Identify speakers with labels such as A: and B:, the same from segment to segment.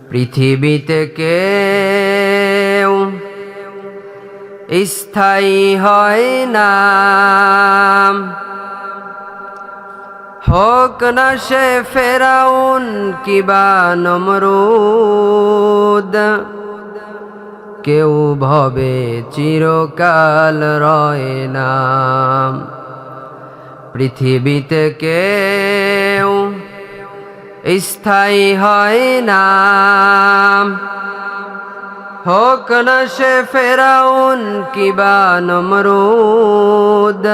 A: পৃথিবীতে কেউ স্থায়ী হয় না, হোক না সে ফেরাউন কিবা নমরুদ। কেউ ভবে চিরকাল রয় না। পৃথিবীতে কেউ স্থায়ী হয় না, হোক না সে ফেরাউন কিবা নমরুদ।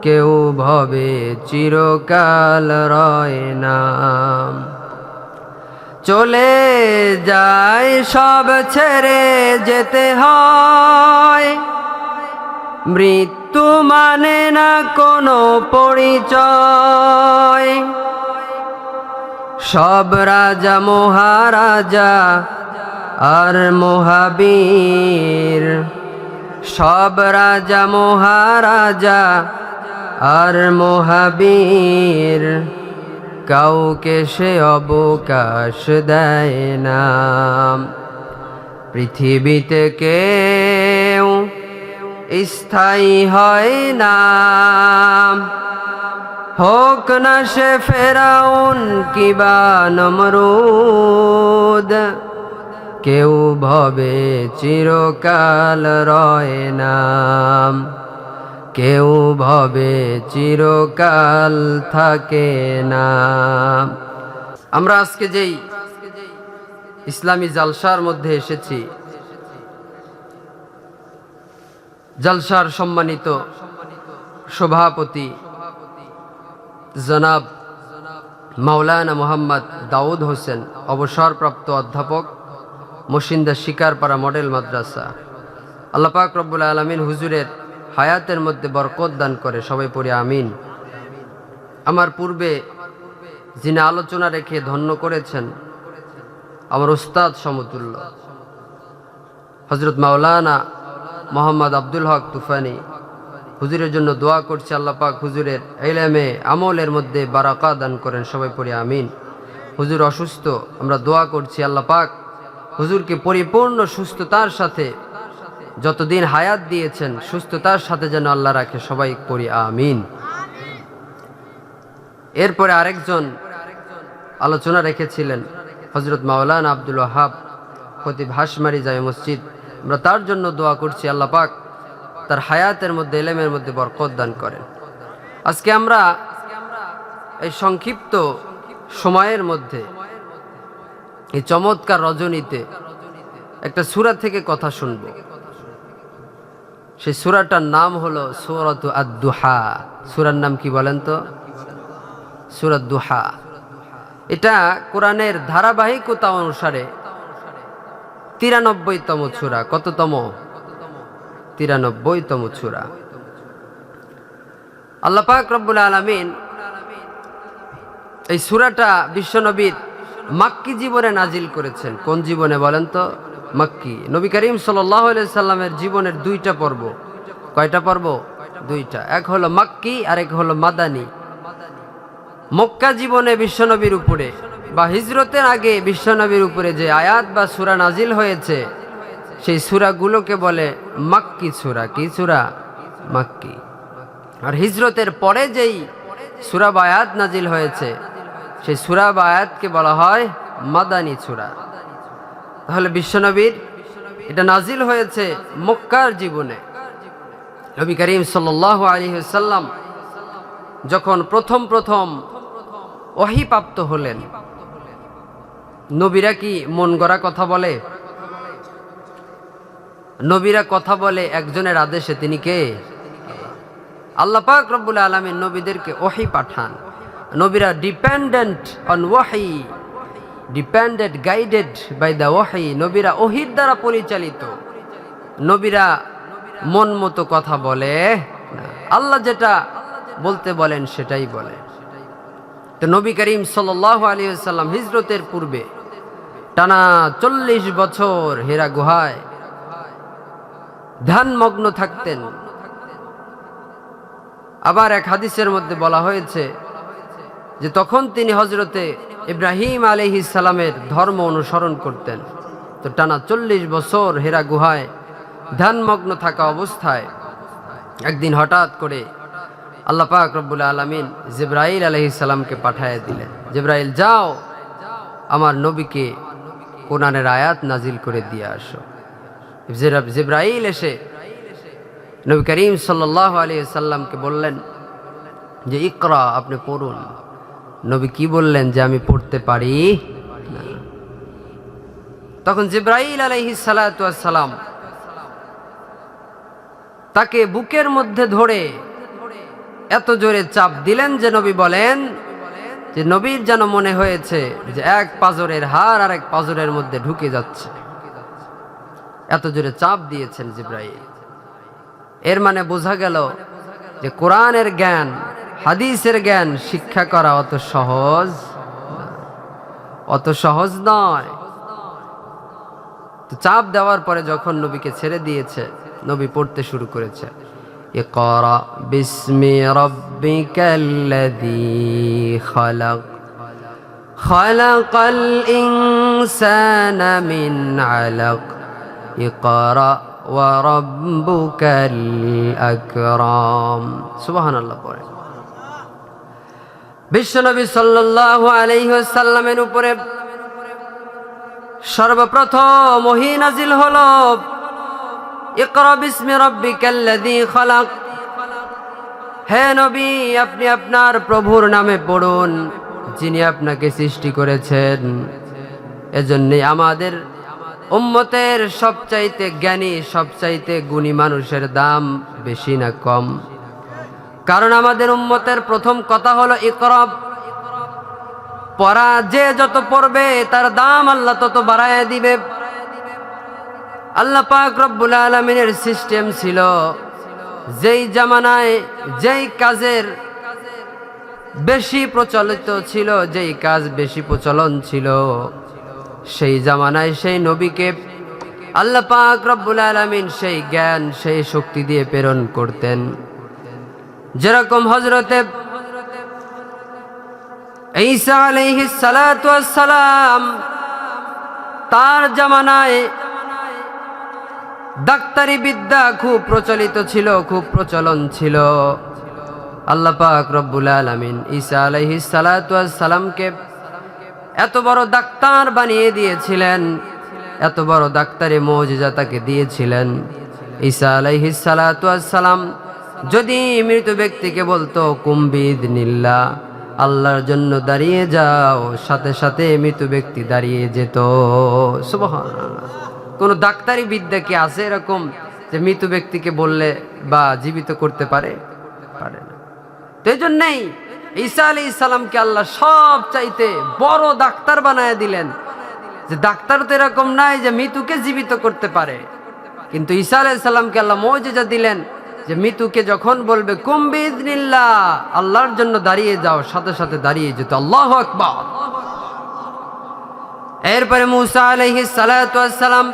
A: কেউ ভবে চিরকাল রয় না। চলে যায় সব ছেড়ে যেতে হয়, মৃত্যু মানে না কোনো পরিচয়। সব রাজা মহারাজা আর মহাবীর, সব রাজা মহারাজা আর মহাবীর, কাউকে সে অবকাশ দেয় না। পৃথিবীতে কেউ স্থায়ী হয় না, হোক না সে ফেরাউন কিবা নমরুদ। কেউ ভবে চিরকাল রয় না, কেউ ভবে চিরকাল থাকে না। আমরা আজকে যেই ইসলামী জালসার মধ্যে এসেছি, জালসার সম্মানিত সভাপতি জনাব মাওলানা মোহাম্মদ দাউদ হোসেন, অবসরপ্রাপ্ত অধ্যাপক, মসিন্দা শিকারপাড়া মডেল মাদ্রাসা। আল্লাহ পাক রব্বুল আলামিন হুজুরের হায়াতের মধ্যে বরকত দান করে, সবাই পড়ি আমিন। আমার পূর্বে যিনি আলোচনা রেখে ধন্য করেছেন, আমার উস্তাদ সমতুল্য হযরত মাওলানা মোহাম্মদ আব্দুল হক তুফানি, হুজুরের জন্য দোয়া করছি আল্লাহ পাক হুজুরের ইলমে আমলের মধ্যে বারাকা দান করেন, সবাই পড়ি আমিন। হুজুর অসুস্থ, আমরা দোয়া করছি আল্লাহ পাক হুজুরকে পরিপূর্ণ সুস্থতার সাথে, যতদিন হায়াত দিয়েছেন সুস্থতার সাথে যেন আল্লাহ রাখে, সবাই পড়ি আমিন। এরপরে আরেকজন আলোচনা রেখেছিলেন হযরত মাওলানা আব্দুল ওয়াহাব, খতিব হাশমারি জামে মসজিদ। আমরা তার জন্য দোয়া করছি আল্লাহ পাক তার হায়াতের মধ্যে, ইলমের মধ্যে বরকত দান করেন। আজকে আমরা এই সংক্ষিপ্ত সময়ের মধ্যে, এই চমৎকার রজনীতে একটা সূরা থেকে কথা শুনব। সেই সূরাটার নাম হলো সূরাতু আদ-দুহা। সূরার নাম কি বলেন তো? সূরাত দুহা। এটা কোরআনের ধারাবাহিকতা অনুসারে 93তম সূরা। কততম? 93তম সূরা। আল্লাহ পাক রব্বুল আলামিন এই সূরাটা বিশ্বনবীর মাক্কি জীবনে নাজিল করেছেন। কোন জীবনে বলেন তো? মাক্কি। নবী করিম সাল্লাল্লাহু আলাইহি সাল্লামের জীবনের দুইটা পর্ব। কয়টা পর্ব? দুইটা। এক হলো মাক্কি আর এক হলো মাদানী। মক্কা জীবনে বিশ্বনবীর উপরে বা হিজরতের আগে বিশ্বনবীর উপরে যে আয়াত বা সূরা নাজিল হয়েছে, সেই সূরাগুলোকে বলে মাক্কি সূরা। কি সূরা? মাক্কি। আর হিজরতের পরে যেই সূরা বা আয়াত নাজিল হয়েছে, সেই সূরা বা আয়াতকে বলা হয় মাদানী সূরা। তাহলে বিশ্বনবীর এটা নাজিল হয়েছে মক্কার জীবনে। নবী করিম সাল্লাল্লাহু আলাইহি ওয়াসাল্লাম যখন প্রথম ওহী প্রাপ্ত হলেন, নবীরা কি মন গড়া কথা বলে? নবীরা কথা বলে একজনের আদেশে। তিনি কে? আল্লাহ পাক রব্বুল আলামিন নবীদেরকে ওহী পাঠান। নবীরা ডিপেন্ডেন্ট অন ওয়াহি, ডিপেন্ডেন্ট গাইডেড বাই দ্য ওয়াহি। নবীরা ওহীর দ্বারা পরিচালিত। নবীরা মন মতো কথা বলে না, আল্লাহ যেটা বলতে বলেন সেটাই বলে। তো নবী করিম সাল্লাল্লাহু আলাইহি ওয়াসাল্লাম হিজরতের পূর্বে টানা 40 বছর হেরা গুহায় ধ্যানমগ্ন থাকতেন। আবার এক হাদিসের মধ্যে বলা হয়েছে যে তখন তিনি হজরতে ইব্রাহিম আলাইহিস সালামের ধর্ম অনুসরণ করতেন। তো টানা 40 বছর হেরা গুহায় ধ্যানমগ্ন থাকা অবস্থায় একদিন হঠাৎ করে আল্লাহ পাক রব্বুল আলামিন জিবরাইল আলাইহিস সালামকে পাঠিয়ে দিলেন, জিবরাইল যাও আমার নবীকে কোরআনের আয়াত নাজিল করে দিয়ে আসো। জিবরাইল এসে নবী করিম সাল্লাল্লাহু আলাইহি সাল্লামকে বললেন যে ইকরা, আপনি পড়ুন। নবী কি বললেন যে আমি পড়তে পারি না। তখন জিবরাইল আলাইহিস সালাতু ওয়াস সালাম তাকে বুকের মধ্যে ধরে এত জোরে চাপ দিলেন যে নবী বলেন যে নবীর যেন মনে হয়েছে যে এক পাজরের হাড় আর এক পাজরের মধ্যে ঢুকে যাচ্ছে, এত জোরে চাপ দিয়েছেন জিবরাইল। এর মানে বোঝা গেল যে কোরআনের জ্ঞান, হাদিসের জ্ঞান শিক্ষা করা অত সহজ নয়। তো চাপ দেওয়ার পরে যখন নবীকে ছেড়ে দিয়েছে, নবী পড়তে শুরু করেছে, ইকরা বিসমি রাব্বিকাল্লাযী খালাক খালাকাল ইনসানা মিন আলাক ইকরা ওয়া রাব্বুকাল আকরাম। সুবহানাল্লাহ। পড়ে বিশ্বনবী সাল্লাল্লাহু আলাইহি ওয়াসাল্লামের উপরে সর্বপ্রথম ওহী নাজিল হলো ইকরা বিসমি রাব্বিকাল্লাযী খালাক। হে নবী, আপনি আপনার প্রভুর নামে পড়ুন যিনি আপনাকে সৃষ্টি করেছেন। এজন্যই আমাদের উম্মতের সবচাইতে জ্ঞানী, সবচাইতে গুণী মানুষের দাম বেশি না কম? কারণ আমাদের উম্মতের প্রথম কথা হলো ইকরা। পড়া যে যত পড়বে তার দাম আল্লাহ তত বাড়ায় দিবে। আল্লাহ পাক রব্বুল আলামিনের সিস্টেম ছিল, যেই জামানায় যেই কাজের বেশি প্রচলিত ছিল, যেই কাজ বেশি প্রচলন ছিল, সেই জামানায় সেই নবীকে আল্লাহ পাক রব্বুল আলামিন সেই জ্ঞান, সেই শক্তি দিয়ে প্রেরণ করতেন। যেরকম হযরতে ঈসা আলাইহিস সালাতু ওয়াস সালাম, তার জামানায় ডাক্তারি বিদ্যা খুব প্রচলিত ছিল, খুব প্রচলন ছিল। আল্লাহ পাক রব্বুল আলামিন ঈসা আলাইহিস সালাতু ওয়াস সালামকে এত বড় ডাক্তার বানিয়ে দিয়েছিলেন, এত বড় ডাক্তারি মুজিজা তাকে দিয়েছিলেন। ঈসা আলাইহিস সালাতু ওয়াস সালাম যদি মৃত ব্যক্তিকে বলতো কুম বিইذনিল্লাহ, আল্লাহর জন্য দাঁড়িয়ে যাও, সাথে সাথে মৃত ব্যক্তি দাঁড়িয়ে যেত। সুবহানাল্লাহ। কোন ডাক্তারি বিদ্যা কি আছে এরকম যে মৃত ব্যক্তিকে বললে বা জীবিত করতে পারে? পারে না। তো এই জন্যই ঈসা আলাইহিস সালামকে আল্লাহ সব চাইতে বড় ডাক্তার বানায় দিলেন। যে ডাক্তার তো এরকম নাই যে মৃতকে জীবিত করতে পারে, কিন্তু ঈসা আলাইহিস সালামকে আল্লাহ মুজিজা দিলেন যে মৃতকে যখন বলবে কুম বিইذনিল্লাহ, আল্লাহর জন্য দাঁড়িয়ে যাও, সাথে সাথে দাঁড়িয়ে যেত। আল্লাহু আকবার। এরপরে মূসা আলাইহিস সালাতু ওয়াস সালাম,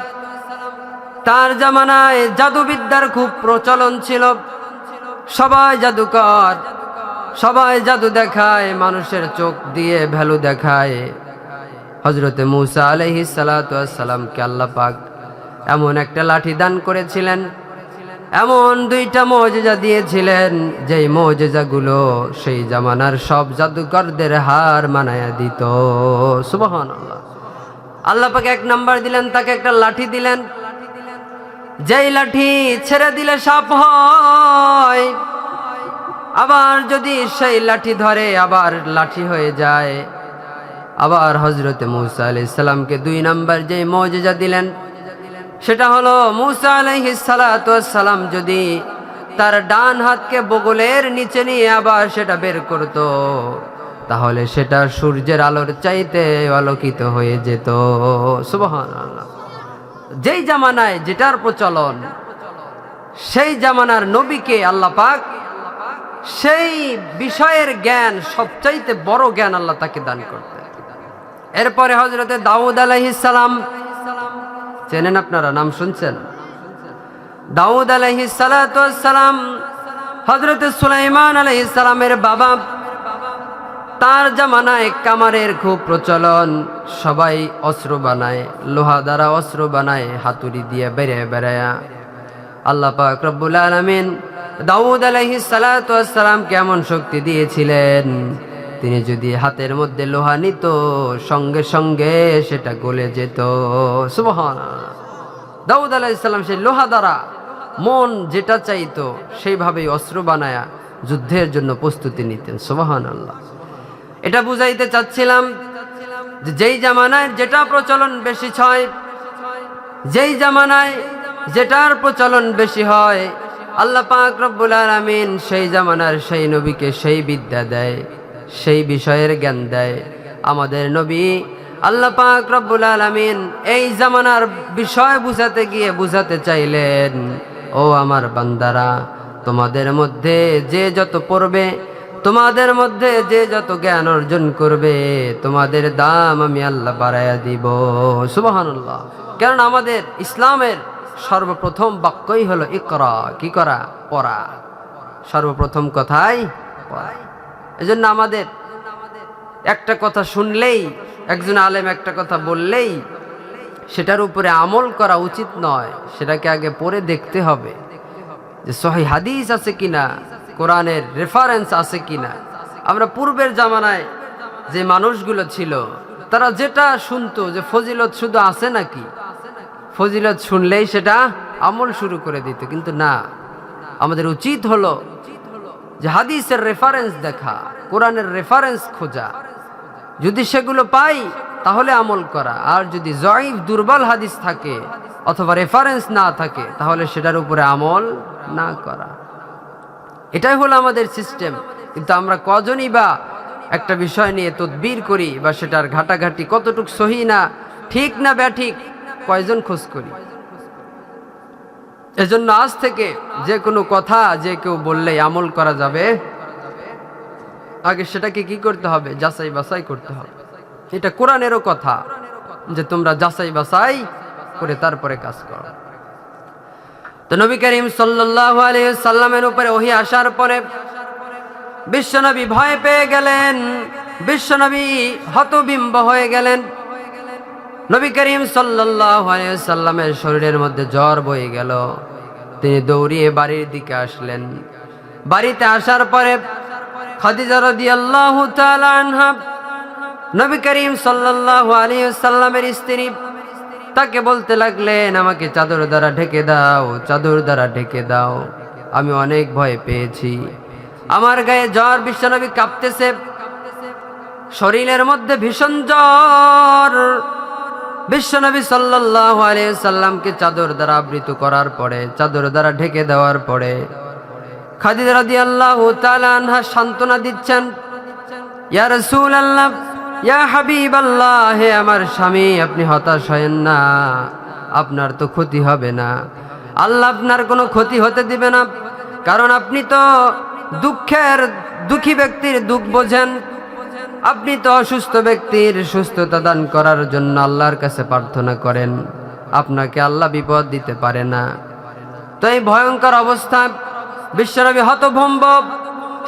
A: তার জামানায় জাদুবিদ্যার খুব প্রচলন ছিল। সবাই জাদুকর, সবাই জাদু দেখায়, মানুষের চোখ দিয়ে ভ্যালু দেখায়। হযরতে মূসা আলাইহিস সালাতু ওয়াস সালামকে আল্লাহ পাক এমন একটা লাঠি দান করেছিলেন, এমন দুইটা মুজিজা দিয়েছিলেন, যেই মুজিজাগুলো সেই জামানার সব জাদুকরদের হার মানায়া দিত। সুবহানাল্লাহ। আল্লাহ পাক এক নাম্বার দিলেন, তাকে একটা লাঠি দিলেন, যেই লাঠি ছেড়ে দিলে সাপ হয়, আবার যদি সেই লাঠি ধরে আবার লাঠি হয়ে যায়। আবার হযরতে মূসা আলাইহিস সালামকে 2 নাম্বার যেই মুজিজা দিলেন, সেটা হলো মূসা আলাইহিস সালাতু ওয়াস সালাম যদি তার ডান হাতকে বগলের নিচে নিয়ে আবার সেটা বের করত, তাহলে সেটা সূর্যের আলোর চাইতে আলোকিত হয়ে যেত। সুবহানাল্লাহ। যেই জামানায় যেটার প্রচলন, সেই জামানার নবীকে আল্লাহ পাক সেই বিষয়ের জ্ঞান, সবচাইতে বড় জ্ঞান আল্লাহ তাকে দান করতেন। এরপরে হযরতে দাউদ আলাইহিস সালাম, চেনেন আপনারা, নাম শুনছেন? দাউদ আলাইহিস সালাতু ওয়াস সালাম হযরতে সুলাইমান আলাইহিস সালামের বাবা। তার জামানায় কামারের খুব প্রচলন, সবাই অস্ত্র বানায়, লোহা দ্বারা অস্ত্র বানায়, হাতুড়ি দিয়ে বেড়ায়া। আল্লাহ পাক রব্বুল আলামিন দাউদ আলাইহিস সালাতু ওয়াস সালাম কেমন শক্তি দিয়েছিলেন, তিনি যদি হাতের মধ্যে লোহা নিত সঙ্গে সঙ্গে সেটা গলে যেত। সুবহানাল্লাহ। দাউদ আলাইহিস সালাম সেই লোহা দ্বারা মন যেটা চাইতো সেইভাবেই অস্ত্র বানায়া যুদ্ধের জন্য প্রস্তুতি নিতেন। সুবহানাল্লাহ। এটা বুঝাইতে চাচ্ছিলাম যে যেই জামানায় যেটা প্রচলন বেশি হয়, যেই জামানায় যেটার প্রচলন বেশি হয়, আল্লাহ পাক রব্বুল আলামিন সেই জামানার সেই নবীকে সেই বিদ্যা দেয়, সেই বিষয়ের জ্ঞান দেয়। আমাদের নবী আল্লাহ পাক রব্বুল আলামিন এই জামানার বিষয় বুঝাতে গিয়ে বুঝাতে চাইলেন, ও আমার বান্দারা, তোমাদের মধ্যে যে যত পড়বে, তোমাদের মধ্যে যে যত জ্ঞান অর্জন করবে, তোমাদের দাম আমি আল্লাহ বাড়াইয়া দিব। সুবহানাল্লাহ। কারণ আমাদের ইসলামের সর্বপ্রথম বাক্যই হলো ইকরা, কি করা? পড়া। সর্বপ্রথম কথাই পড়া। এজন্য আমাদের একটা কথা শুনলেই, একজন আলেম একটা কথা বললেই সেটার উপরে আমল করা উচিত নয়, সেটাকে আগে পড়ে দেখতে হবে যে সহিহ হাদিস আছে কিনা, কোরআনের রেফারেন্স আছে কিনা। আমরা পূর্বের জামানায় যে মানুষগুলো ছিল তারা যেটা শুনতো যে ফজিলত শুধু আছে নাকি, ফজিলত শুনলেই সেটা আমল শুরু করে দিত, কিন্তু না, আমাদের উচিত হলো যে হাদিসের রেফারেন্স দেখা, কোরআনের রেফারেন্স খোঁজা, যদি সেগুলো পাই তাহলে আমল করা। আর যদি জয়ীফ দুর্বল হাদিস থাকে অথবা রেফারেন্স না থাকে তাহলে সেটার উপরে আমল না করা। এটাই হলো আমাদের সিস্টেম। কিন্তু আমরা কজনই বা একটা বিষয় নিয়ে তদবির করি বা সেটার ঘাটাঘাটি কতটুক সহি না ঠিক না ব্যাঠিক কয়জন খোঁজ করি। এজন্য আজ থেকে যে কোনো কথা যে কেউ বললেই আমল করা যাবে, আগে সেটাকে কি করতে হবে? যাচাই বাছাই করতে হবে। এটা কোরআনেরও কথা যে তোমরা যাচাই বাছাই করে তারপরে কাজ করো। তো নবী করিম সাল্লাল্লাহু আলাইহি সাল্লামের উপরে ওহী আসার পরে বিশ্বনবী ভয় পেয়ে গেলেন, বিশ্বনবী হতবিম্ব হয়ে গেলেন। নবী করিম সাল্লাল্লাহু আলাইহি সাল্লামের শরীরের মধ্যে জ্বর বয়ে গেল। তিনি দৌড়িয়ে বাড়ির দিকে আসলেন। বাড়িতে আসার পরে খাদিজা রাদিয়াল্লাহু তাআলা আনহা, নবী করিম সাল্লাল্লাহু আলাইহি সাল্লামের স্ত্রী, তাকে বলতে লাগলেন, আমাকে চাদর দ্বারা ঢেকে দাও, চাদর দ্বারা ঢেকে দাও, আমি অনেক ভয় পেয়েছি, আমার গায়ে জ্বর। বিশ্বনবী কাঁপতেছে, শরীরের মধ্যে ভীষণ জ্বর। বিশ্বনবী সাল্লাল্লাহু আলাইহি সাল্লামকে চাদর দ্বারা আবৃত করার পরে, চাদর দ্বারা ঢেকে দেওয়ার পরে খাদিজা রাদিয়াল্লাহু তাআলা আনহা সান্ত্বনা দিচ্ছেন, ইয়া রাসূলুল্লাহ, ইয়া হাবিবাল্লাহ, হে আমার স্বামী, আপনি হতাশ হয়েন না, আপনার তো ক্ষতি হবে না, আল্লাহ আপনার কোনো ক্ষতি হতে দিবে না, কারণ আপনি তো দুঃখী ব্যক্তির দুঃখ বোঝেন, আপনি তো অসুস্থ ব্যক্তির সুস্থতা দান করার জন্য আল্লাহর কাছে প্রার্থনা করেন, আপনাকে আল্লাহ বিপদ দিতে পারে না। তো এই ভয়ঙ্কর অবস্থা বিশ্বনবী হতভম্ব,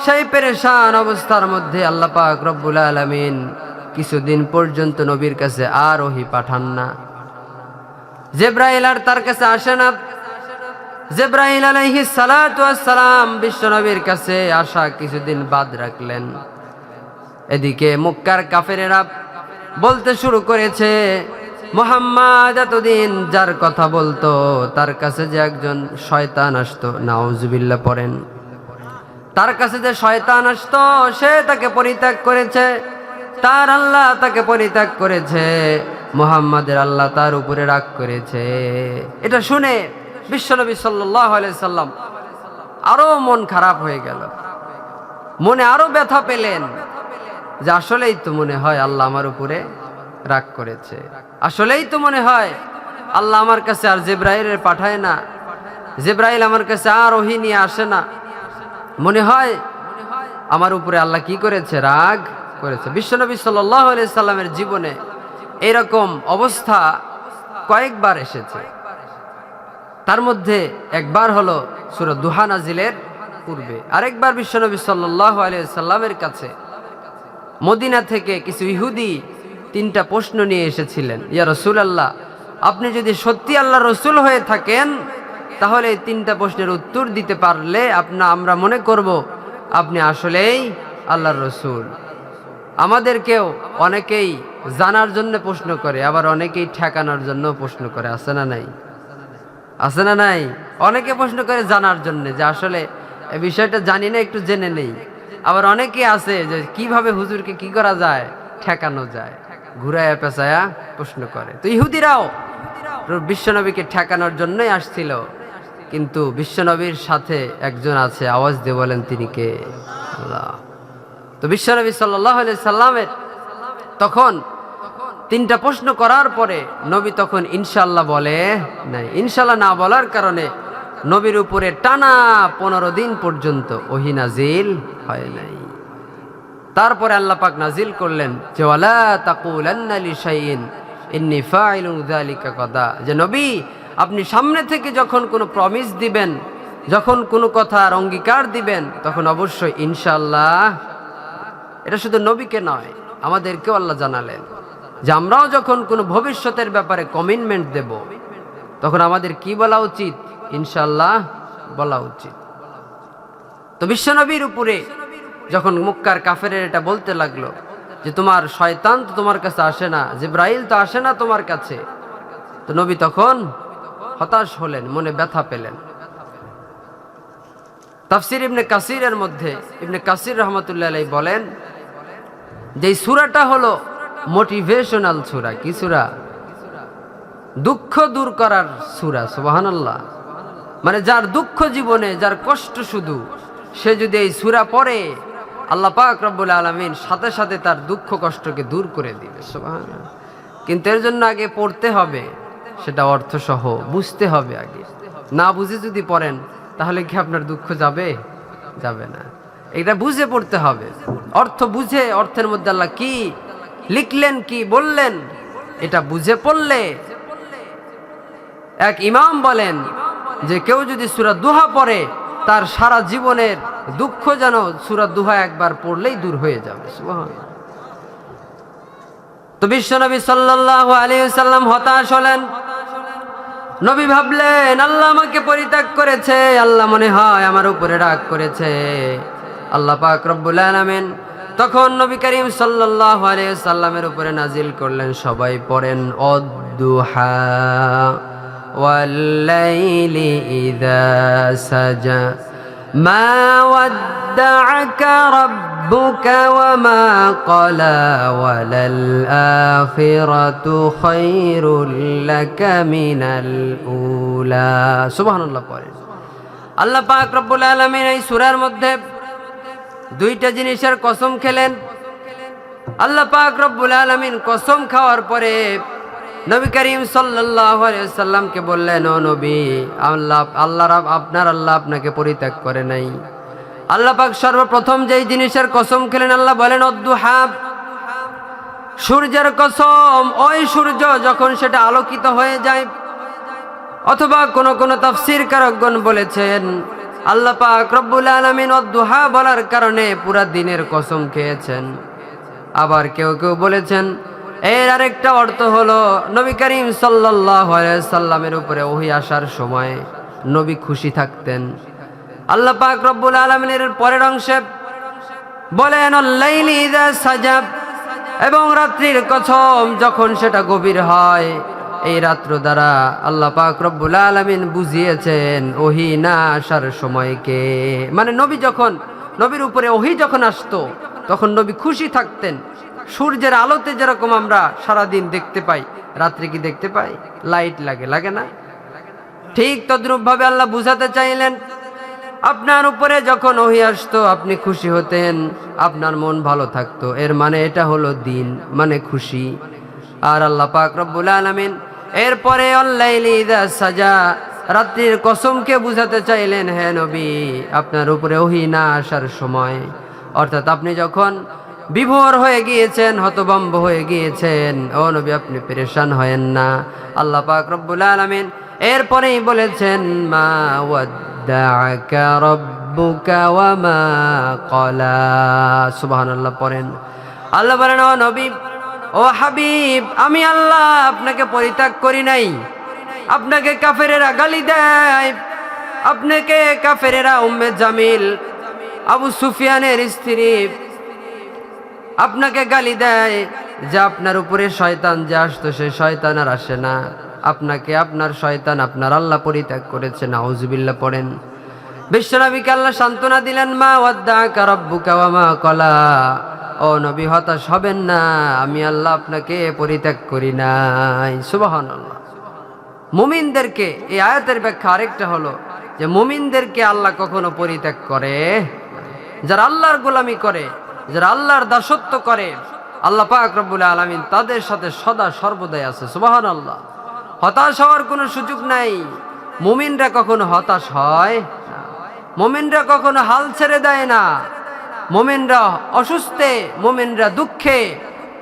A: সেই পেরেশান অবস্থার মধ্যে আল্লাহ পাক রব্বুল আলামিন কিছুদিন পর্যন্ত নবীর কাছে আর ওহী পাঠান না। জিবরাইল আর তার কাছে আসে না। জিবরাইল আলাইহিস সালাতু ওয়াস সালাম বিশ্বনবীর কাছে আসা কিছুদিন বাদ রাখলেন। এদিকে মক্কার কাফেরেরা বলতে শুরু করেছে, মুহাম্মদ এতদিন যার কথা বলতো তার কাছে যে একজন শয়তান আসতো, নাউজুবিল্লাহ পড়েন, তার কাছে যে শয়তান আসতো সে তাকে পরিত্যাগ করেছে, তার আল্লাহ তাকে পরিত্যাগ করেছে, মুহাম্মাদের আল্লাহ তার উপরে রাগ করেছে। এটা শুনে বিশ্বনবী সাল্লাল্লাহু আলাইহি সাল্লাম আরো মন খারাপ হয়ে গেল, মনে আরো ব্যথা পেলেন যে আসলেই তো মনে হয় আল্লাহ আমার উপরে রাগ করেছে, আসলেই তো মনে হয় আল্লাহ আমার কাছে আর জিবরাইলের পাঠায় না, জিবরাইল আমার কাছে আর ওহী নিয়ে আসে না, মনে হয় আমার উপরে আল্লাহ কি করেছে? রাগ করেছে। বিশ্বনবী সাল্লাল্লাহু আলাইহি সাল্লামের জীবনে এরকম অবস্থা কয়েকবার এসেছে। তার মধ্যে একবার হলো সূরা দুহা নাজিলের পূর্বে, আরেকবার বিশ্বনবী সাল্লাল্লাহু আলাইহি সাল্লামের কাছে মদিনা থেকে কিছু ইহুদি 3টা প্রশ্ন নিয়ে এসেছিলেন, ইয়া রাসূলুল্লাহ, আপনি যদি সত্যি আল্লাহর রাসূল হয়ে থাকেন তাহলে এই 3টা প্রশ্নের উত্তর দিতে পারলে আমরা মনে করব আপনি আসলেই আল্লাহর রাসূল। আমাদেরকেও অনেকেই জানার জন্য প্রশ্ন করে, আবার অনেকেই ঠেকানোর জন্য প্রশ্ন করে, আছে না নাই? আছে না নাই? অনেকে প্রশ্ন করে জানার জন্য, যে আসলে এই বিষয়টা জানি না, একটু জেনে নেই। আবার অনেকে আছে যে কিভাবে হুজুরকে কি করা যায়, ঠেকানো যায়, ঘুরায়া পেঁচায়া প্রশ্ন করে। তো ইহুদিরাও বিশ্বনবীকে ঠেকানোর জন্যই আসছিল, কিন্তু বিশ্বনবীর সাথে একজন আছে, আওয়াজ দিয়ে বলেন তিনি কে? আল্লাহ। তো বিশ্বনবী সাল্লাল্লাহু আলাইহি সাল্লামের তখন 3টা প্রশ্ন করার পরে নবী তখন ইনশাআল্লাহ বলে নাই। ইনশাআল্লাহ না বলার কারণে নবীর উপরে টানা 15 দিন পর্যন্ত ওহী নাজিল হয় নাই। তারপরে আল্লাহ পাক নাজিল করলেন যে ওয়ালা তাকুলান্না লিশাইইন ইন্নী ফাইলুন যালিকা গাদা, যে নবী আপনি সামনে থেকে যখন কোনো প্রমিস দিবেন, যখন কোনো কথার অঙ্গীকার দিবেন, তখন অবশ্যই ইনশাআল্লাহ। এটা শুধু নবীকে নয়, আমাদেরকেও আল্লাহ জানালেন যে আমরাও যখন কোনো ভবিষ্যতের ব্যাপারে কমিটমেন্ট দেব, তখন আমাদের কি বলা উচিত? ইনশাআল্লাহ বলা উচিত। তো বিশ্বনবীর উপরে যখন মক্কার কাফেরের এটা বলতে লাগলো যে তোমার শয়তান তো তোমার কাছে আসে না, জিবরাইল তো আসে না তোমার কাছে, তো নবী তখন হতাশ হলেন, মনে ব্যথা পেলেন। তাফসির ইবনে কাসিরের মধ্যে ইবনে কাসির রহমাতুল্লাহ আলাইহি বলেন যে এই সূরাটা হলো মোটিভেশনাল সূরা। কি সূরা? দুঃখ দূর করার সূরা। সুবহানাল্লাহ। মানে যার দুঃখ জীবনে, যার কষ্ট শুধু, সে যদি এই সূরা পড়ে, আল্লাহ পাক রব্বুল আলামিন সাথে সাথে তার দুঃখ কষ্টকে দূর করে দিবে। সুবহানাল্লাহ। কিন্তু এর জন্য আগে পড়তে হবে, সেটা অর্থসহ বুঝতে হবে আগে। না বুঝে যদি পড়েন তাহলে কি আপনার দুঃখ যাবে? যাবে না। এটা বুঝে পড়তে হবে, অর্থ বুঝে, অর্থের মধ্যে আল্লাহ কি লিখলেন, কি বললেন, এটা বুঝে পড়লে। এক ইমাম বলেন যে কেউ যদি সূরা দুহা পড়ে, তার সারা জীবনের দুঃখ যেন সূরা দুহা একবার পড়লেই দূর হয়ে যাবে। সুবহানাল্লাহ। তো বিশ্বনবী সাল্লাল্লাহু আলাইহি ওয়াসাল্লাম হতাশ হলেন। নবী ভাবলেন আল্লাহ আমাকে পরিত্যাগ করেছে, আল্লাহ মনে হয় আমার উপরে রাগ করেছে। আল্লাহ পাক রব্বুল আলামিন তখন নবী করিম সাল্লাল্লাহু আলাইহি ওয়াসাল্লামের উপরে নাজিল করলেন, সবাই পড়েন, অদ-দুহা ওয়াল লাইলি ইযা সাজা মা ওয়াদ্দাআকা রাব্বুকা ওয়া মা ক্বালা ওয়ালাল আখিরাতু খায়রুল লাকা মিনাল উলা। সুবহানাল্লাহ। পড়েন। আল্লাহ পাক রব্বুল আলামিন এই সূরার মধ্যে 2টা জিনিসের কসম খেলেন। আল্লাহ পাক রব্বুল আলামিন কসম খাওয়ার পরে নবী করিম সাল্লাল্লাহু আলাইহি ওয়াসাল্লামকে বললেন, ও নবী, আপনার আল্লাহ আপনাকে পরিত্যাগ করে নাই। আল্লাহ পাক সর্বপ্রথম যেই জিনিসের কসম খেলেন, আল্লাহ বলেন অদ-দুহা, সূর্যের কসম। ওই সূর্য যখন সেটা আলোকিত হয়ে যায়, অথবা কোন তাফসীর কারকগণ বলেছেন আল্লাহ পাক রব্বুল আলামিন অদ-দুহা বলার কারণে পুরা দিনের কসম খেয়েছেন। আবার কেউ কেউ বলেছেন এর আরেকটা অর্থ হলো নবী করিম সাল্লাল্লাহু আলাইহি সাল্লামের উপরে ওহী আসার সময় নবী খুশি থাকতেন। আল্লাহ পাক রব্বুল আলামিনের পরের অংশে বলেন আল-লাইলি ইযা সাজা, এবং রাত্রির কসম যখন সেটা গভীর হয়। এই রাত্র দ্বারা আল্লাহ পাক রব্বুল আলামিন বুঝিয়েছেন ওহী না আসার সময়কে। মানে নবীর উপরে ওহী যখন আসতো তখন নবী খুশি থাকতেন। সূর্যের আলোতে যেরকম আমরা সারাদিন দেখতে পাই, রাত্রে কি দেখতে পাই? লাইট লাগে না? ঠিক তদ্রূপ ভাবে আল্লাহ বুঝাতে চাইলেন আপনার উপরে যখন ওহী আসতো আপনি খুশি হতেন, আপনার মন ভালো থাকতো। এর মানে এটা হলো দিন, মানে খুশি। আর আল্লাহ পাক রব্বুল আলামিন এরপরে আল-লাইলি ইযা সাজা, রাত্রির কসমকে বুঝাতে চাইলেন, হে নবী, আপনার উপরে ওহী না আসার সময়, অর্থাৎ আপনি যখন বিভোর হয়ে গিয়েছেন, হতভম্ব হয়ে গিয়েছেন, ও নবী আপনি পেরেশান হয়েন না। আল্লাহ পাক রব্বুল আলামিন এরপরেই বলেছেন মা ওয়াদ্দাআকা রাব্বুকা ওয়া মা ক্বালা। সুবহানাল্লাহ। পড়েন আল্লাহ বলেন, ও নবী, ও হাবিব, আমি আল্লাহ আপনাকে পরিত্যাগ করি নাই। আপনাকে কাফেরেরা গালি দেয়, আপনাকে কাফেরেরা উম্মে জামিল আবু সুফিয়ানের স্ত্রী আপনাকে গালি দেয় যে আপনার উপরে শয়তান যে আসতো সে শয়তান আর আসে না, আপনাকে আপনার শয়তান আপনার আল্লাহ পরিত্যাগ করেছে। নাউজুবিল্লাহ পড়েন। বিশ্বনবীকে আল্লাহ সান্ত্বনা দিলেন, মা ওয়াদ্দাকা রাব্বুকা ওয়া মা ক্বালা, ও নবী হতাশ হবেন না, আমি আল্লাহ আপনাকে পরিত্যাগ করি নাই। সুবহানাল্লাহ। মুমিনদেরকে এই আয়াতের ব্যাখ্যা আরেকটা হলো যে মুমিনদেরকে আল্লাহ কখনো পরিত্যাগ করে, যারা আল্লাহর গোলামি করে, যারা আল্লাহর দাসত্ব করে, আল্লাহ পাক রব্বুল আলামিন তাদের সাথে সদা সর্বদাই আছে। সুবহানাল্লাহ। হতাশ হওয়ার কোনো সুযোগ নাই। মুমিনরা কখনো হতাশ হয় না, মুমিনরা কখনো হাল ছেড়ে দেয় না, মুমিনরা অসুস্থে, মুমিনরা দুঃখে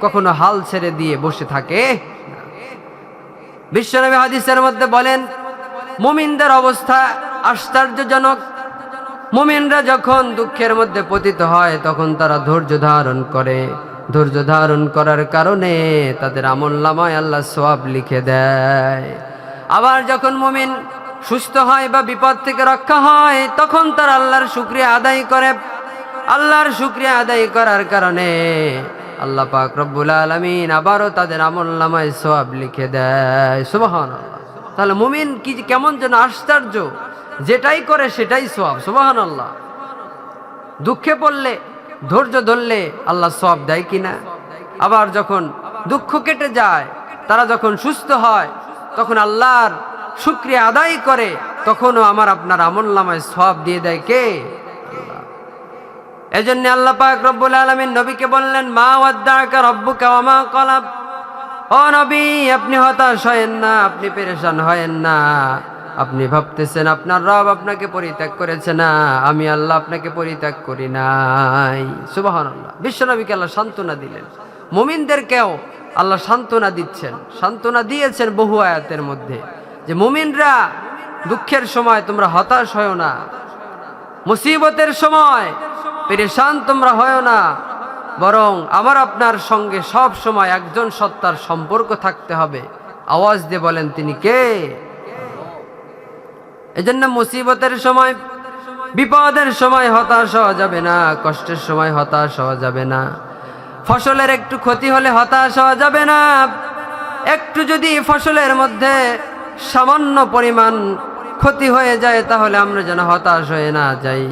A: কখনো হাল ছেড়ে দিয়ে বসে থাকে। বিশ্বনবী হাদিসের মধ্যে বলেন, মুমিনদের অবস্থা আশ্চর্যজনক। মুমিনরা যখন দুঃখের মধ্যে পতিত হয় তখন তারা ধৈর্য ধারণ করে, ধৈর্য ধারণ করার কারণে তাদের আমলনামায় আল্লাহ সওয়াব লিখে দেয়। আবার যখন মুমিন সুস্থ হয় বা বিপদ থেকে রক্ষা হয় তখন তারা আল্লাহর শুকরিয়া আদায় করে। আল্লাহর শুকরিয়া আদায় করার কারণে আল্লাহ পাক রব্বুল আলামিন আবারও তাদের আমলনামায় সওয়াব লিখে দেয়। সুবহানাল্লাহ। তাহলে মুমিন কি কেমন যেন আশ্চর্য, যেটাই করে সেটাই সওয়াব। সুবহানাল্লাহ। দুঃখে পড়লে ধৈর্য ধরলে আল্লাহ সওয়াব দেয় কিনা? আবার যখন দুঃখ কেটে যায়, তারা যখন সুস্থ হয় তখন আল্লাহর শুকরিয়া আদায় করে, তখনও আমার আপনার আমলনামায় সওয়াব দিয়ে দেয় কে? আল্লাহ। এজন্য আল্লাহ পাক রব্বুল আলামিন নবীকে বললেন, মা ওয়াদ্দাকা রাব্বুকা ওয়া মা ক্বালা, ও নবী আপনি হতাশ হয়েন না, আপনি পেরেশান হয়েন না। আপনি ভাবতেছেন আপনার রব আপনাকে পরিত্যাগ করেছে, না, আমি আল্লাহ আপনাকে পরিত্যাগ করি নাই। সুবহানাল্লাহ। বিশ্বনবীকে আল্লাহ সান্ত্বনা দিলেন, মুমিনদেরকেও আল্লাহ সান্ত্বনা দিচ্ছেন, সান্ত্বনা দিয়েছেন বহু আয়াতের মধ্যে যে মুমিনরা দুঃখের সময় তোমরা হতাশ হয়ো না, মুসিবতের সময় পেরেশান তোমরা হয়ো না, বরং আমার আপনার সঙ্গে সব সময় একজন সত্তার সম্পর্ক থাকতে হবে। আওয়াজ দিয়ে বলেন তিনি কে? এজন্য মুসিবতের সময়, বিপদের সময় হতাশ হওয়া যাবে না, কষ্টের সময় হতাশ হওয়া যাবে না, ফসলের একটু ক্ষতি হলে হতাশ হওয়া যাবে না। একটু যদি ফসলের মধ্যে সামান্য পরিমাণ ক্ষতি হয়ে যায় তাহলে আমরা যেন হতাশ হয়ে না যাই।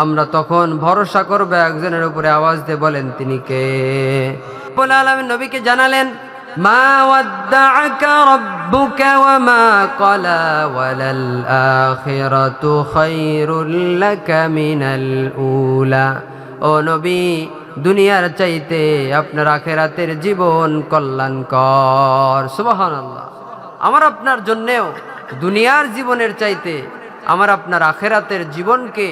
A: আমরা তখন ভরসা করব একজনের উপরে। আওয়াজ দিয়ে বলেন তিনি কে? রব্বুল আলামিন নবীকে জানালেন, মা ওয়াদ্দাআকা রাব্বুকা ওয়া মা ক্বালা ওয়ালাল আখিরাতু খায়রুল লাকা মিনাল উলা। ও নবী, দুনিয়ার চাইতে আপনার আখিরাতের জীবন কল্যাণকর। সুবহানাল্লাহ। আমার আপনার জন্যেও দুনিয়ার জীবনের চাইতে আমার আপনার আখিরাতের জীবনকে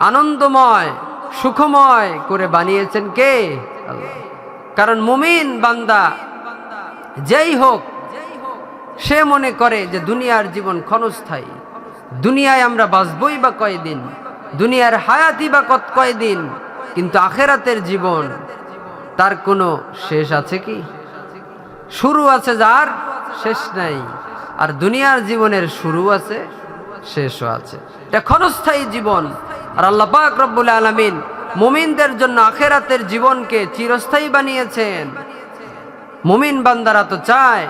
A: আনন্দময়, সুখময় করে বানিয়েছেন কে? আল্লাহ। কারণ মুমিন বান্দা যেই হোক সে মনে করে যে দুনিয়ার জীবন ক্ষণস্থায়ী, দুনিয়ায় আমরা বাঁচবই বা কয়দিন, দুনিয়ার হায়াতি বা কয়দিন, কিন্তু আখিরাতের জীবন তার কোনো শেষ আছে কি? শুরু আছে যার, শেষ নাই। আর দুনিয়ার জীবনের শুরু আছে, শেষও আছে। এটা ক্ষণস্থায়ী জীবন। আর আল্লাহ পাক রব্বুল আলামিন মুমিনদের জন্য আখিরাতের জীবনকে চিরস্থায়ী বানিয়েছেন। মুমিন বান্দারা তো চায়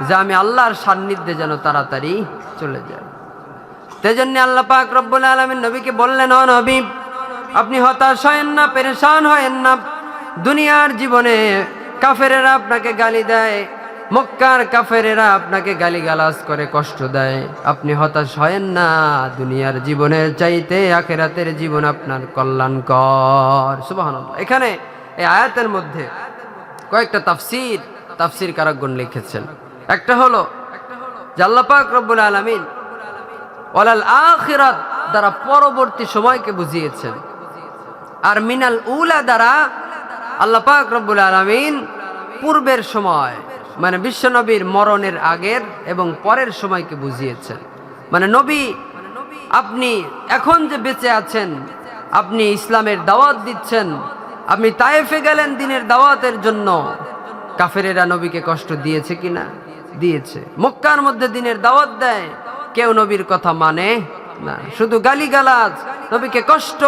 A: যে আমি আল্লাহর সান্নিধ্যে যেন তাড়াতাড়ি চলে যাই। সেজন্য আল্লাহ পাক রব্বুল আলামিন নবীকে বললেন, ও নবী আপনি হতাশ হয়েন না, পেরেশান হয়েন না। দুনিয়ার জীবনে কাফেরেরা আপনাকে গালি দেয়, মক্কার কাফেরেরা আপনাকে গালিগালাজ করে কষ্ট দেয়, আপনি হতাশ হয়েন না। দুনিয়ার জীবনের চাইতে আখিরাতের জীবন আপনার কল্যাণকর। সুবহানাল্লাহ। এখানে এই আয়াতের মধ্যে কয়েকটা তাফসীর কারকগণ লিখেছেন। একটা হলো যে আল্লাহ পাক রব্বুল আলামিন ওয়ালাল আখিরাত দ্বারা পরবর্তী সময়কে বুঝিয়েছেন, আর মিনাল উলা দ্বারা আল্লাহ পাক রব্বুল আলামিন পূর্বের সময় মানে বিশ্বনবীর মরণের আগের এবং পরের সময়কে বুঝিয়েছেন। মানে নবী আপনি এখন যে বেঁচে আছেন, আপনি ইসলামের দাওয়াত দিচ্ছেন, আপনি তায়েফে গেলেন দিনের দাওয়াতের জন্য, কাফেরেরা নবীকে কষ্ট দিয়েছে কিনা? দিয়েছে। মক্কার মধ্যে দিনের দাওয়াত দেয়, কেউ নবীর কথা মানে না, শুধু গালিগালাজ, নবীকে কষ্ট।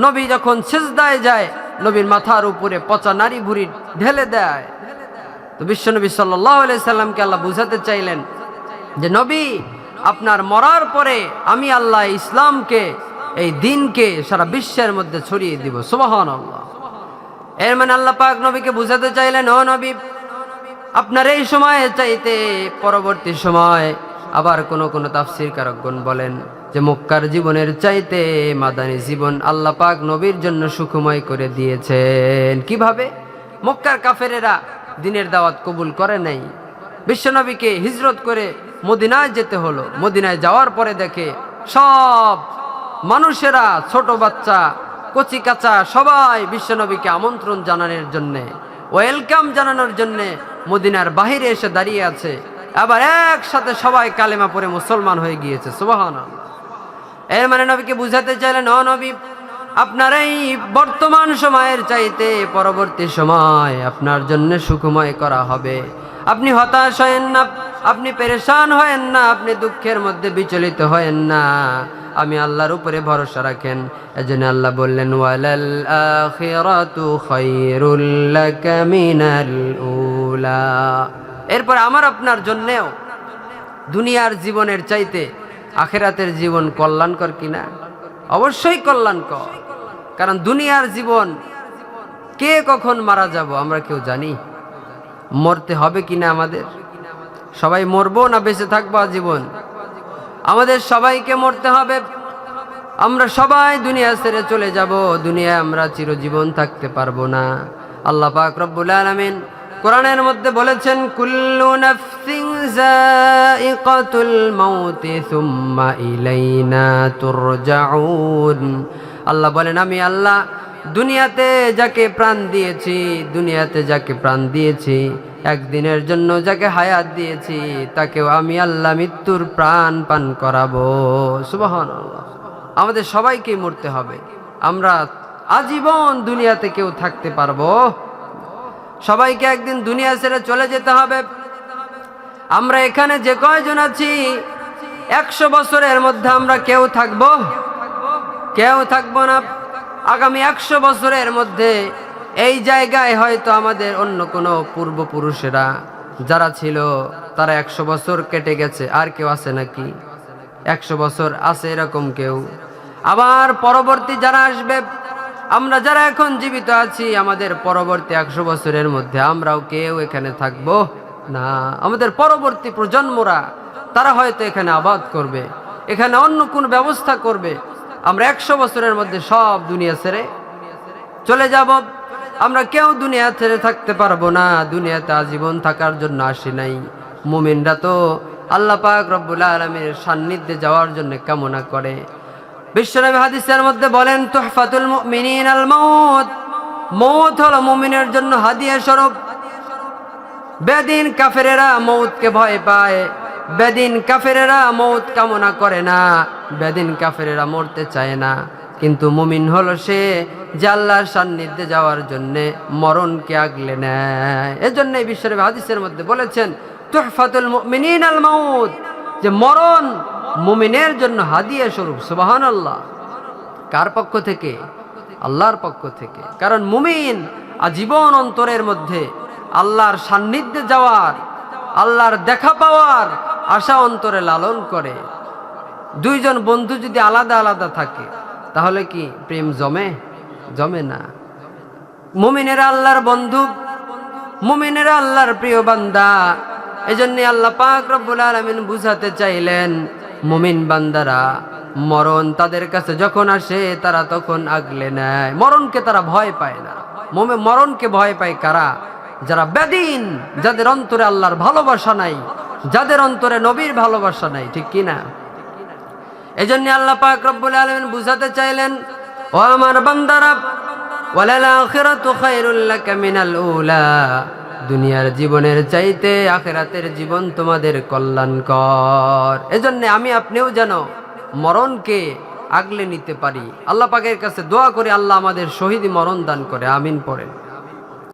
A: নবী যখন সিজদায় যায়, নবীর মাথার উপরে পচা নারী ভুঁড়ি ঢেলে দেয়। তো বিশ্বনবী সাল্লাল্লাহু আলাইহি সাল্লামকে আল্লাহ বুঝাতে চাইলেন যে নবী, আপনার মরার পরে আমি আল্লাহ ইসলামকে, এই দিনকে সারা বিশ্বের মধ্যে ছড়িয়ে দিব। সুবহানাল্লাহ। এর মানে আল্লাহ পাক নবীকে বুঝাতে চাইলেন, ও নবী, আপনার এই সময়ে চাইতে পরবর্তী সময়, আবার কোন কোন তাফসীরকারকগণ বলেন যে মক্কার জীবনের চাইতে মাদানী জীবন আল্লাহ পাক নবীর জন্য সুখময় করে দিয়েছেন। কিভাবে? মক্কার কাফেরেরা দিনের দাওয়াত কবুল করে নাই, বিশ্বনবীকে হিজরত করে মদিনায় যেতে হলো। মদিনায় যাওয়ার পরে দেখে সব মানুষেরা, ছোট বাচ্চা, কচি কাঁচা সবাই বিশ্বনবীকে আমন্ত্রণ জানানোর জন্যে, ওয়েলকাম জানানোর জন্যে মদিনার বাহিরে এসে দাঁড়িয়ে আছে। আবার একসাথে সবাই কালেমা পড়ে মুসলমান হয়ে গিয়েছে। সুবহানাল্লাহ। এর মানে নবীকে বুঝাতে চাইলেন, ও নবী, আপনার এই বর্তমান সময়ের চাইতে পরবর্তী সময় আপনার জন্য সুখময় করা হবে। আপনি হতাশ হয়েন না, আপনি পেরেশান হয়েন না, আপনি দুঃখের মধ্যে বিচলিত হয়েন না, আমি আল্লাহর উপরে ভরসা রাখেন। এজন্য আল্লাহ বললেন, ওয়ালাল আখিরাতু খায়রুল লাকা মিনাল উলা। এরপর আমার আপনার জন্যেও দুনিয়ার জীবনের চাইতে আখিরাতের জীবন কল্যাণকর কিনা? অবশ্যই কল্যাণকর। কারণ দুনিয়ার জীবন, কে কখন মারা যাব আমরা কেউ জানি? মরতে হবে কিনা আমাদের? সবাই মরবো না বেঁচে থাকবো আজীবন? আমাদের সবাইকে মরতে হবে। আমরা সবাই দুনিয়া ছেড়ে চলে যাব। দুনিয়ায় আমরা চিরজীবন থাকতে পারবো না। আল্লাহ পাক রব্বুল আলামিন কোরআনের মধ্যে বলেছেন, কুল্লু নাফসিন যায়িকাতুল মাউতি সুম্মা ইলাইনা তুরজাউন। আল্লাহ বলেন, আমি আল্লাহ দুনিয়াতে যাকে প্রাণ দিয়েছি, একদিনের জন্য যাকে হায়াত দিয়েছি, তাকেও আমি আল্লাহ মৃত্যুর প্রাণ পান করাবো। সুবহানাল্লাহ। আমাদের সবাইকেই মরতে হবে। আমরা আজীবন দুনিয়াতে কেউ থাকতে পারবো? সবাইকে একদিন দুনিয়া ছেড়ে চলে যেতে হবে। আমরা এখানে যে কয়জন আছি, 100 বছরের মধ্যে আমরা কেউ থাকবো? কেউ থাকবো না। আগামী 100 বছরের মধ্যে এই জায়গায় হয়তো আমাদের অন্য কোনো পূর্বপুরুষেরা যারা ছিল, তারা 100 বছর কেটে গেছে। আর কেউ আছে নাকি? 100 বছর আছে এরকম কেউ? আবার পরবর্তী যারা আসবে, আমরা যারা এখন জীবিত আছি, আমাদের পরবর্তী 100 বছরের মধ্যে আমরাও কেউ এখানে থাকবো না। আমাদের পরবর্তী প্রজন্মরা, তারা হয়তো এখানে আবাদ করবে, এখানে অন্য কোন ব্যবস্থা করবে। আমরা 100 বছরের মধ্যে সব দুনিয়া ছেড়ে চলে যাব। আমরা কেউ দুনিয়া ছেড়ে থাকতে পারবো না। দুনিয়াতে আজীবন থাকার জন্য আসি নাই। মুমিনরা তো আল্লাহ পাক রব্বুল আলামিনের সান্নিধ্যে যাওয়ার জন্য কামনা করে। বিশ্বনবী হাদিসের মধ্যে বলেন, তুহফাতুল মুমিনিনাল মাউত। মৌত হলো মুমিনের জন্য হাদিয়া স্বরূপ। বেদিন কাফেরেরা মৌতকে ভয় পায়, বেদিন কাফেরেরা মৌত কামনা করে না, বেদিন কাফেরেরা মরতে চায় না। কিন্তু মুমিন হলো সে যে আল্লাহর সান্নিধ্যে যাওয়ার জন্যে মরণকে আগলে নেয়। এজন্যই বিশ্বনবী হাদিসের মধ্যে বলেছেন, তুহফাতুল মুমিনিনাল মাউত, যে মরণ মুমিনের জন্য হাদিয়া স্বরূপ। সুবহানাল্লাহ। কার পক্ষ থেকে? আল্লাহর পক্ষ থেকে। কারণ মুমিন আজীবন অন্তরের মধ্যে আল্লাহর সান্নিধ্যে যাওয়ার, আল্লাহর দেখা পাওয়ার আশা অন্তরে লালন করে। দুইজন বন্ধু যদি আলাদা আলাদা থাকে, তাহলে কি প্রেম জমে? জমে না। মুমিনেরা আল্লাহর বন্ধু, মুমিনেরা আল্লাহর প্রিয় বান্দা। এজন্য আল্লাহ পাক রব্বুল আলামিন বুঝাতে চাইলেন, মুমিন বান্দারা মরণ তাদের কাছে যখন আসে, তারা তখন আগলে নেয়। মরণকে তারা ভয় পায় না। মরণকে ভয় পায় কারা? যারা বেদিন, যাদের অন্তরে আল্লাহর ভালোবাসা নাই, যাদের অন্তরে নবীর ভালোবাসা নাই। ঠিক কিনা? এজন্য আল্লাহ পাক রব্বুল আলামিন বুঝাতে চাইলেন, ও আমার বান্দারা, ওয়ালাল আখিরাতু খায়রুল লাকা মিনাল উলা। দুনিয়ার জীবনের চাইতে আখিরাতের জীবন তোমাদের কল্যাণকর। এজন্য আমি আপনিও যেন মরণকে আগলে নিতে পারি। আল্লাহ পাকের কাছে দোয়া করে আল্লাহ আমাদের শহীদ মরণ দান করে, আমিন পড়েন।